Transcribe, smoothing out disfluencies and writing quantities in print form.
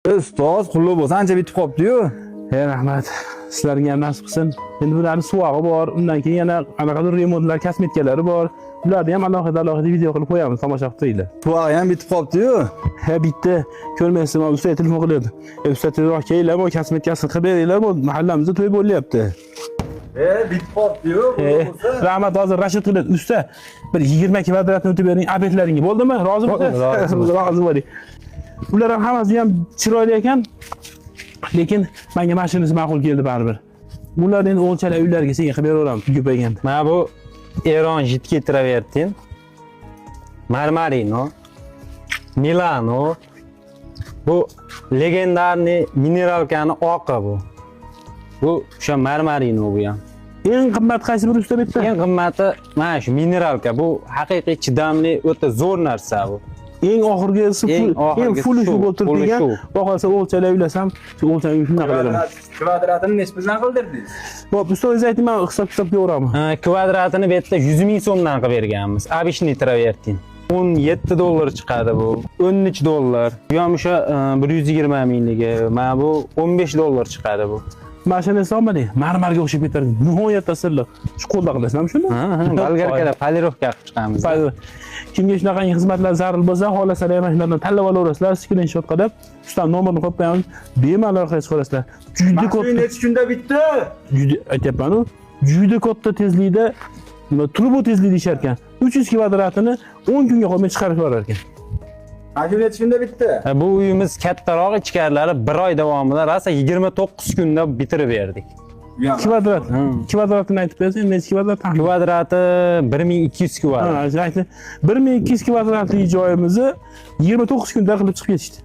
Ustoz, qulluq bo'lsa ancha bitib qopti-yu. Hey rahmat. Sizlarga ham nasib qilsin. Endi bularning suvog'i bor, undan keyin yana qanaqadir remontlar, kosmetikalar bor. Bularni ham alohida video qilib qo'yamiz, tomosha qilib turinglar. Tuvog'i ham bitib qopti-yu. Ha bitta ko'rmaysizmi, ustaga telefon qilib, usta tezroq kelinglar, bu kosmetikasini qilib beringlar, bu mahallamizda to'y bo'lyapti. Bitib qopti-yu. Rahmat, hozir Rashid qilib, usta bir 20 kvadratni o'tib bering, obyektlaringga bo'ldimi? Rozimisiz? Rozi bo'ling. Ular ham hammasi ham chiroyli ekan. Lekin menga mashinasi ma'qul keldi baribir. Bularni endi o'lchalar uylarga senga qilib beraveramiz, ko'payganda. Mana bu Eron jiddiy travertin, Marmarino, Milano. Bu legendarniy mineralkani oqi bu. Bu o'sha Marmarino bu ham. Eng qimmat qaysi bir usta bitta? Eng qimmati mana shu mineralka. Bu haqiqiy chidamli, o'ta zo'r narsa bu. Eng oxirgisi eng full shu bo'lib turibdigan. Boqolsa o'lchalar uylasam, shu o'lchalarni shunday qilaraman. Kvadratini nisbatan qildirdingiz. Bo'p, usta o'zingiz ayting, men hisob beraman. Kvadratini bu yerda 100 ming so'mdan qilib berganmiz. Обычный travertin. 17 dollar chiqadi bu. 13 dollar. Bu ham o'sha 120 mingligi. Mana bu 15 dollar chiqadi bu. Mashina olmading, marmarga o'xshab ketadi. Nihoyatda sirliq. Shu qo'lda qilasizmi shuni? Bolgarkada polirovka qilib chiqamiz. Kimga shunaqa xizmatlar zarur bo'lsa, xohlasalar ham mashinalardan tanlab olaverasizlar, screenshot qilib, ustaning nomerini qo'yib qo'yamiz. Bemalol orqasiga qo'yasizlar. Juda ko'p. Necha kunda bitdi? Juda aytyapman-ku, juda katta tezlikda, turbo tezlik deyishar ekan. 300 kvadratini 10 kunga qolmay chiqarib yuborar ekan. Mashina necha kunda bitdi? Bu uyimiz kattaroq, ichkarilari 1 oy davomida rasa 29 kunda bitirib berdik. Kvadrat. Kvadratini aytib bersangiz, necha kvadrat? Kvadrati 1200 kvadrat. Ha, aytdi. 1200 kvadratli joyimizni 29 kunda qilib chiqib ketishdi.